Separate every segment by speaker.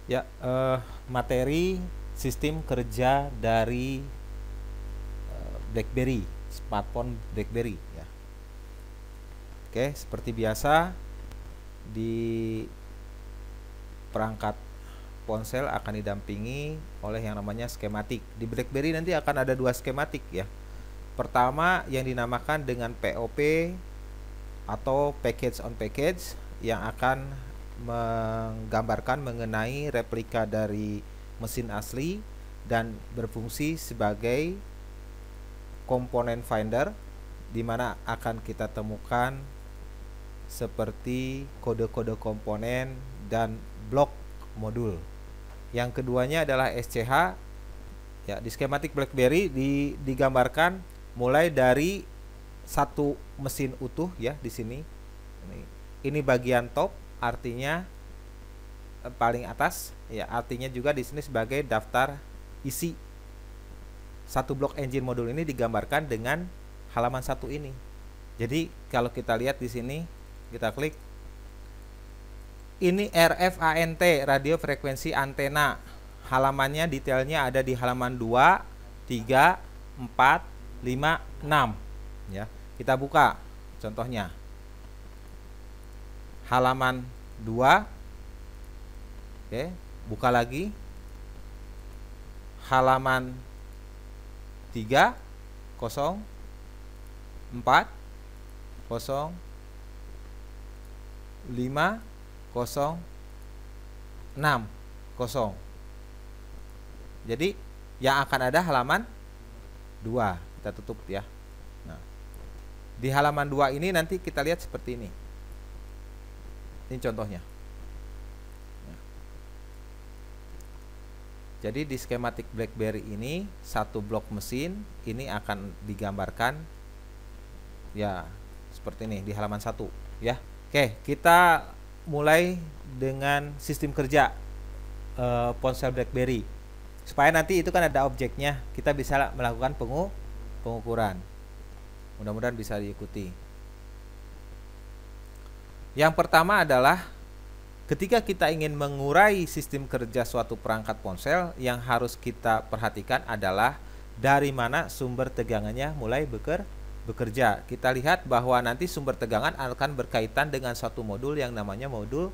Speaker 1: Ya, materi sistem kerja dari BlackBerry, smartphone BlackBerry ya. Oke, seperti biasa di perangkat ponsel akan didampingi oleh yang namanya skematik. Di BlackBerry nanti akan ada dua skematik ya. Pertama yang dinamakan dengan POP atau package on package yang akan menggambarkan mengenai replika dari mesin asli dan berfungsi sebagai komponen finder di mana akan kita temukan seperti kode-kode komponen dan blok modul. Yang keduanya adalah SCH. Ya, di skematik BlackBerry digambarkan mulai dari satu mesin utuh ya di sini. Ini bagian top artinya paling atas ya, artinya juga di sini sebagai daftar isi. Satu blok engine modul ini digambarkan dengan halaman satu ini. Jadi kalau kita lihat di sini, kita klik ini RFANT, radio frekuensi antena. Halamannya detailnya ada di halaman 2, 3, 4, 5, 6 ya. Kita buka contohnya. Halaman 2. Oke, buka lagi. Halaman 3, 0, 4, 0, 5, 0, 6, 0. Jadi yang akan ada halaman 2. Kita tutup ya. Nah, di halaman 2 ini nanti kita lihat seperti ini. Ini contohnya. Jadi di skematik BlackBerry ini satu blok mesin ini akan digambarkan ya seperti ini di halaman 1 ya. Oke, kita mulai dengan sistem kerja ponsel BlackBerry. Supaya nanti itu kan ada objeknya, kita bisa melakukan pengukuran. Mudah-mudahan bisa diikuti. Yang pertama adalah ketika kita ingin mengurai sistem kerja suatu perangkat ponsel, yang harus kita perhatikan adalah dari mana sumber tegangannya mulai bekerja. Kita lihat bahwa nanti sumber tegangan akan berkaitan dengan suatu modul yang namanya modul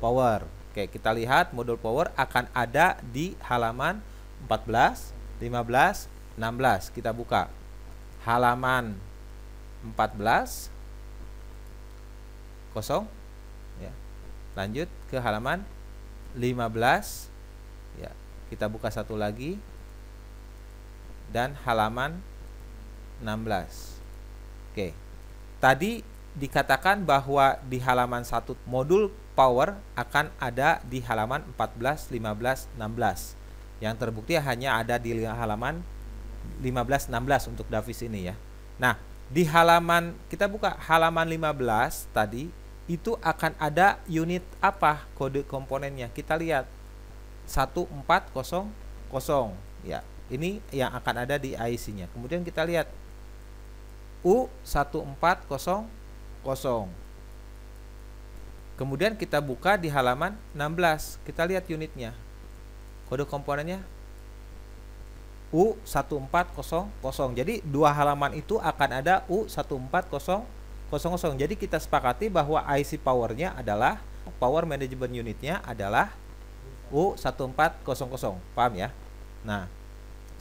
Speaker 1: power. Oke, kita lihat modul power akan ada di halaman 14, 15, 16. Kita buka halaman 14, kosong ya. Lanjut ke halaman 15 ya. Kita buka satu lagi dan halaman 16. Oke. Tadi dikatakan bahwa di halaman 1 modul power akan ada di halaman 14, 15, 16. Yang terbukti hanya ada di halaman 15, 16 untuk Davis ini ya. Nah, di halaman kita buka halaman 15 tadi itu akan ada unit apa kode komponennya. Kita lihat 1400 ya. Ini yang akan ada di IC-nya. Kemudian kita lihat U1400. Kemudian kita buka di halaman 16. Kita lihat unitnya. Kode komponennya U1400. Jadi dua halaman itu akan ada U1400. Jadi kita sepakati bahwa IC powernya adalah power management unitnya adalah U1400. Paham ya? Nah,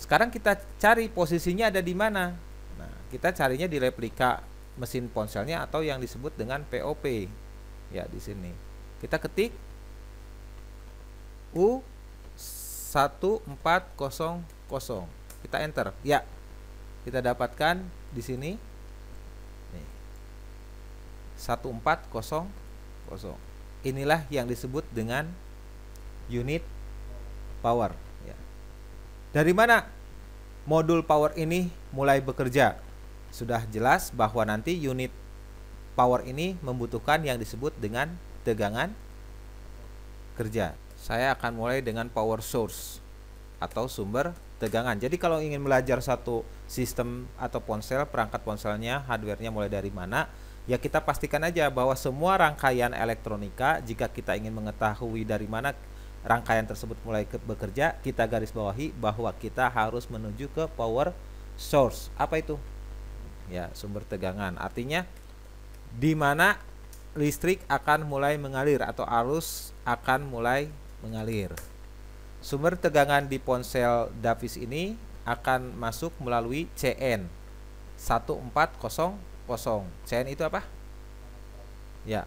Speaker 1: sekarang kita cari posisinya ada di mana. Nah, kita carinya di replika mesin ponselnya atau yang disebut dengan POP. Ya, di sini. Kita ketik U1400. Kita enter. Ya. Kita dapatkan di sini. Nih. 1400. Inilah yang disebut dengan unit power ya. Dari mana modul power ini mulai bekerja? Sudah jelas bahwa nanti unit power ini membutuhkan yang disebut dengan tegangan kerja. Saya akan mulai dengan power source atau sumber tegangan. Jadi kalau ingin belajar satu sistem atau ponsel, perangkat ponselnya, hardware-nya mulai dari mana, ya kita pastikan aja bahwa semua rangkaian elektronika, jika kita ingin mengetahui dari mana rangkaian tersebut mulai bekerja, kita garis bawahi bahwa kita harus menuju ke power source. Apa itu? Ya, sumber tegangan. Artinya di mana listrik akan mulai mengalir atau arus akan mulai mengalir. Sumber tegangan di ponsel Davis ini akan masuk melalui CN 1400. CN itu apa? Ya.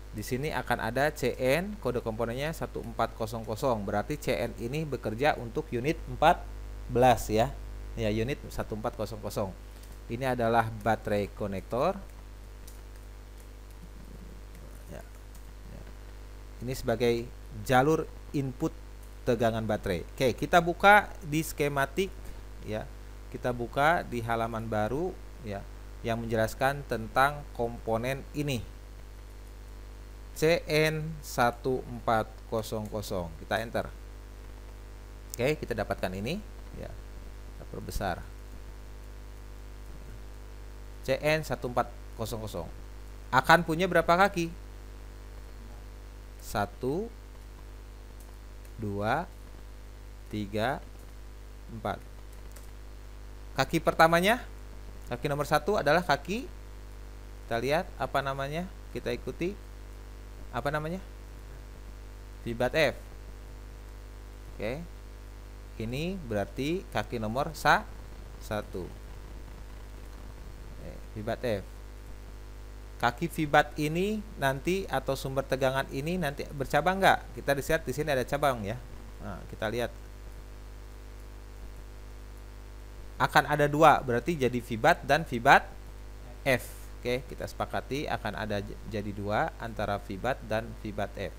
Speaker 1: Di sini akan ada CN, kode komponennya 1400. Berarti CN ini bekerja untuk unit 14 ya. Ya, unit 1400. Ini adalah baterai konektor. Ya. Ya. Ini sebagai jalur input tegangan baterai. Oke, kita buka di skematik ya. Kita buka di halaman baru ya yang menjelaskan tentang komponen ini. CN1400. Kita enter. Oke, kita dapatkan ini ya. Kita perbesar. CN1400 akan punya berapa kaki? 1 2 3 4. Kaki pertamanya, kaki nomor 1 adalah kaki, kita lihat apa namanya, kita ikuti. Apa namanya? Fibat F. Oke. Ini berarti kaki nomor 1. Fibat F. Kaki fibat ini nanti atau sumber tegangan ini nanti bercabang nggak? Kita lihat di sini ada cabang ya. Nah, kita lihat. Akan ada 2, berarti jadi fibat dan fibat F. Oke, kita sepakati akan ada jadi 2 antara fibat dan fibat F.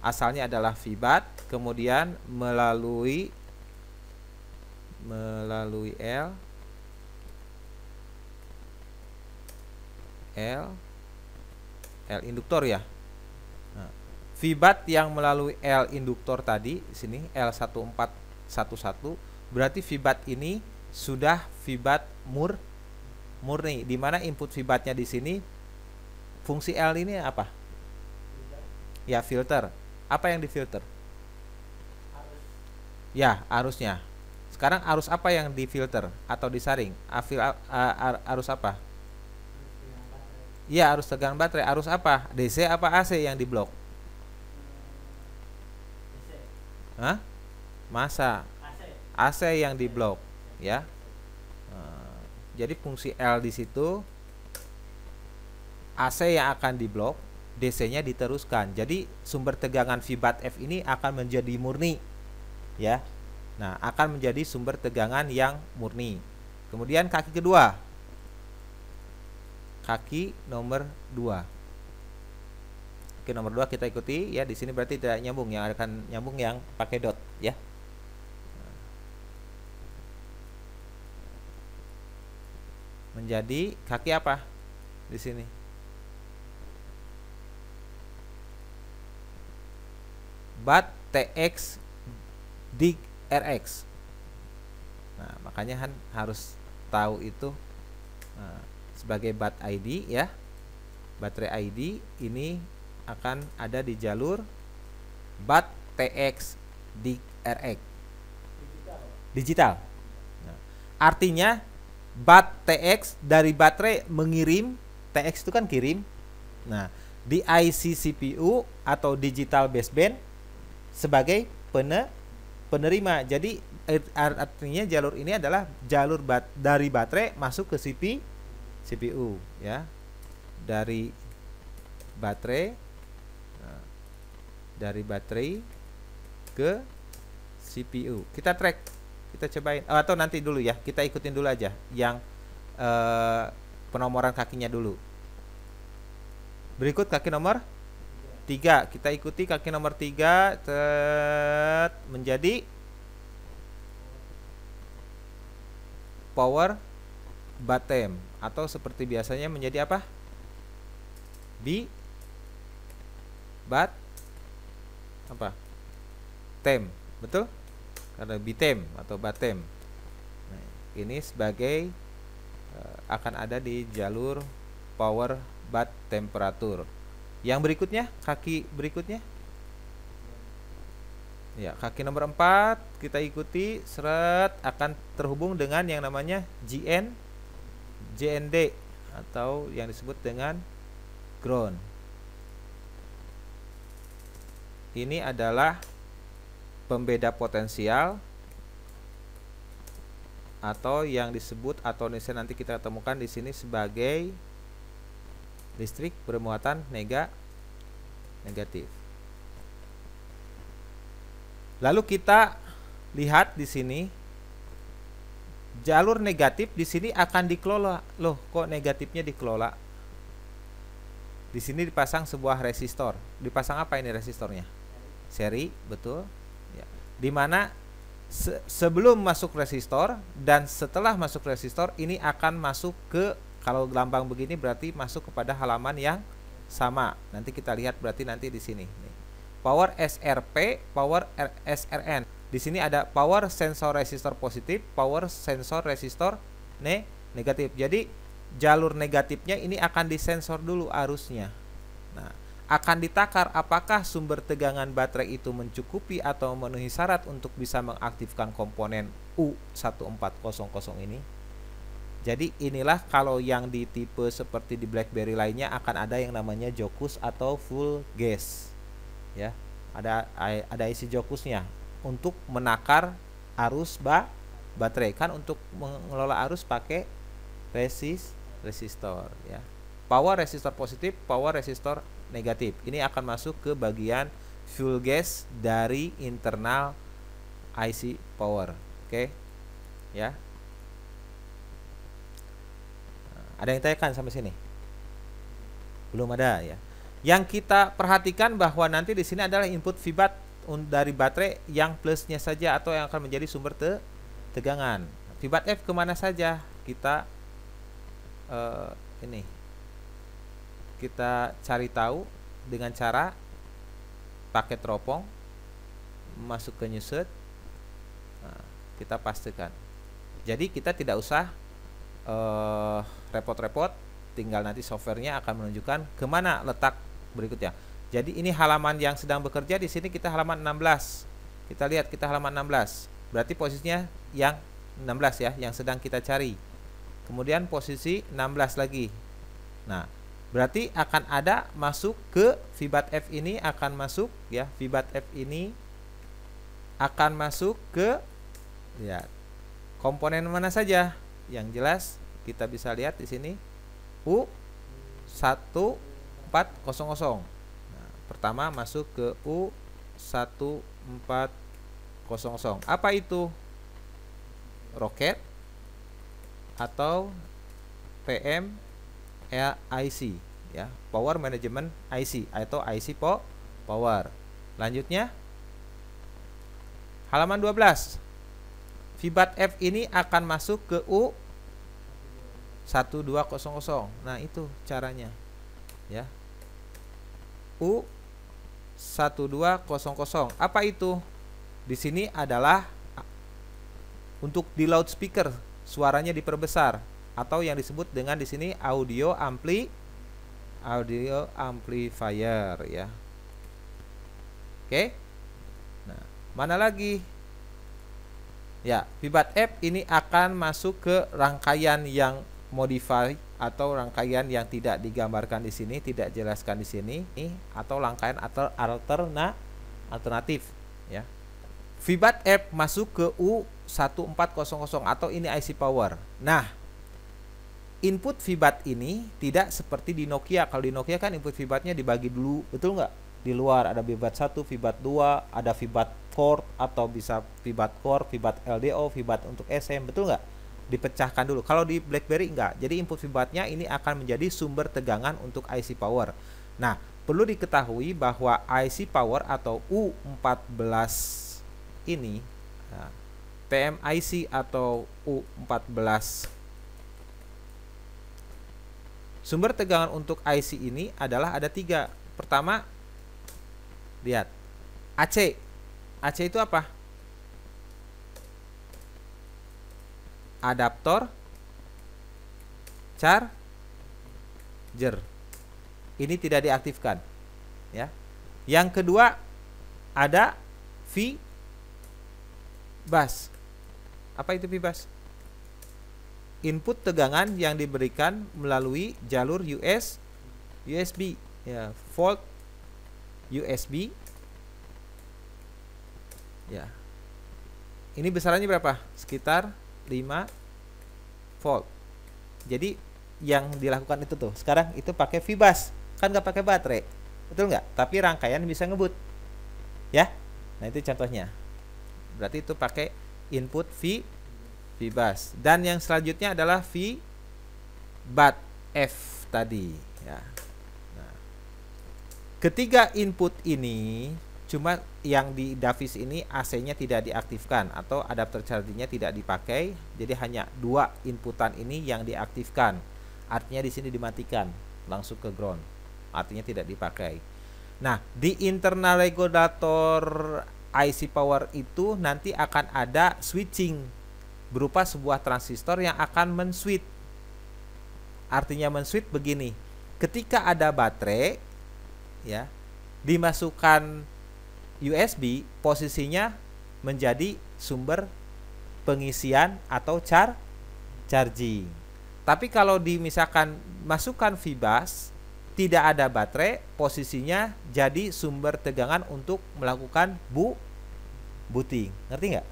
Speaker 1: Asalnya adalah fibat, kemudian melalui L induktor ya. Nah, fibat yang melalui L induktor tadi sini L1411, berarti fibat ini sudah fibat murni, di mana input fibatnya di sini fungsi L ini apa? Ya, filter. Apa yang difilter? Ya, arusnya. Sekarang arus apa yang difilter atau disaring? Arus apa? Ya, arus tegangan baterai. Arus apa? DC apa AC yang diblok? Hah? Masa? AC yang diblok, ya. Jadi fungsi L di situ AC yang akan diblok, DC-nya diteruskan. Jadi sumber tegangan fibat F ini akan menjadi murni, ya. Nah, akan menjadi sumber tegangan yang murni. Kemudian kaki kedua, kaki nomor 2. Kaki nomor 2 kita ikuti ya. Di sini berarti tidak nyambung, yang akan nyambung yang pakai dot, ya. Menjadi kaki apa di sini? Bat TX dig RX. Nah, makanya harus tahu itu sebagai bat ID ya. Baterai ID ini akan ada di jalur bat TX dig RX. Digital. Nah, artinya bat TX dari baterai mengirim, TX itu kan kirim. Nah, di IC CPU atau digital baseband sebagai penerima. Jadi artinya jalur ini adalah jalur dari baterai masuk ke CPU ya. Dari baterai ke CPU. Kita track. Kita cobain atau nanti dulu ya, kita ikutin dulu aja yang penomoran kakinya dulu. Berikut kaki nomor 3, kita ikuti kaki nomor 3 menjadi power bottom atau seperti biasanya menjadi apa? Bat apa? Tem, betul? Karena bitem atau batem. Nah, ini sebagai akan ada di jalur power bat temperatur. Yang berikutnya, kaki berikutnya Ya, kaki nomor 4 kita ikuti, seret, akan terhubung dengan yang namanya JND atau yang disebut dengan ground. Ini adalah pembeda potensial atau yang disebut atau nanti kita temukan di sini sebagai listrik bermuatan negatif. Lalu kita lihat di sini jalur negatif di sini akan dikelola. Loh, kok negatifnya dikelola? Di sini dipasang sebuah resistor. Dipasang apa ini resistornya? Seri, betul. Ya. Dimana sebelum masuk resistor dan setelah masuk resistor ini akan masuk ke, kalau lambang begini berarti masuk kepada halaman yang sama. Nanti kita lihat berarti nanti di sini. Power SRP, power SRN. Di sini ada power sensor resistor positif, power sensor resistor negatif. Jadi jalur negatifnya ini akan disensor dulu arusnya. Nah, akan ditakar apakah sumber tegangan baterai itu mencukupi atau memenuhi syarat untuk bisa mengaktifkan komponen U1400 ini. Jadi inilah kalau yang di tipe seperti di BlackBerry lainnya akan ada yang namanya jokus atau full gas. Ya, ada isi jokusnya untuk menakar arus baterai, kan untuk mengelola arus pakai resistor ya. Power resistor positif, power resistor negatif. Ini akan masuk ke bagian fuel gas dari internal IC power. Oke. Ya. Ada yang tanyakan sampai sini? Belum ada ya. Yang kita perhatikan bahwa nanti di sini adalah input VBAT dari baterai yang plusnya saja atau yang akan menjadi sumber tegangan. VBAT F kemana saja? Kita kita cari tahu dengan cara pakai teropong, masuk ke nyuset. Nah, kita pastikan. Jadi kita tidak usah repot-repot, tinggal nanti softwarenya akan menunjukkan kemana letak berikutnya. Jadi ini halaman yang sedang bekerja, di sini kita halaman 16. Kita lihat kita halaman 16. Berarti posisinya yang 16 ya, yang sedang kita cari. Kemudian posisi 16 lagi. Nah, berarti akan ada masuk ke VBAT F ini akan masuk ya, VBAT F ini akan masuk ke ya komponen mana saja? Yang jelas kita bisa lihat di sini U1400. Nah, pertama masuk ke U1400. Apa itu? Roket atau PMIC ya, Power Management IC atau IC Power. Lanjutnya halaman 12. VBAT F ini akan masuk ke U1200. Nah, itu caranya. Ya. U1200. Apa itu? Di sini dah untuk di loudspeaker, suaranya diperbesar atau yang disebut dengan di sini audio amplifier ya. Oke. Nah, mana lagi? Ya, VBAT F ini akan masuk ke rangkaian yang modify atau rangkaian yang tidak digambarkan di sini, tidak jelaskan di sini, atau rangkaian alternatif ya. VBAT F masuk ke U1400 atau ini IC power. Nah, input VBAT ini tidak seperti di Nokia. Kalau di Nokia kan input VBAT-nya dibagi dulu, betul nggak? Di luar ada VBAT 1, VBAT 2, ada VBAT core atau bisa VBAT core, VBAT LDO, VBAT untuk SM, betul nggak? Dipecahkan dulu. Kalau di BlackBerry enggak. Jadi input VBAT-nya ini akan menjadi sumber tegangan untuk IC power. Nah, perlu diketahui bahwa IC power atau U14 ini nah, PMIC atau U14 sumber tegangan untuk IC ini adalah ada 3. Pertama, lihat AC. AC itu apa? Adaptor charger. Ini tidak diaktifkan ya. Yang kedua ada V bus. Apa itu V bus? Input tegangan yang diberikan melalui jalur USB ya, volt USB ya. Ini besarannya berapa? Sekitar 5 volt. Jadi yang dilakukan itu tuh sekarang itu pakai V bus, kan nggak pakai baterai, betul nggak? Tapi rangkaian bisa ngebut ya. Nah itu contohnya, berarti itu pakai input V bus. Dan yang selanjutnya adalah V bat F tadi ya. Nah, ketiga input ini cuma yang di Davis ini AC-nya tidak diaktifkan atau adapter charging-nya tidak dipakai, jadi hanya 2 inputan ini yang diaktifkan. Artinya di sini dimatikan langsung ke ground, artinya tidak dipakai. Nah, di internal regulator IC power itu nanti akan ada switching berupa sebuah transistor yang akan men-switch. Artinya men-switch begini, ketika ada baterai ya, dimasukkan USB, posisinya menjadi sumber pengisian atau charging. Tapi kalau misalkan masukkan V bus, tidak ada baterai, posisinya jadi sumber tegangan untuk melakukan booting. Ngerti nggak?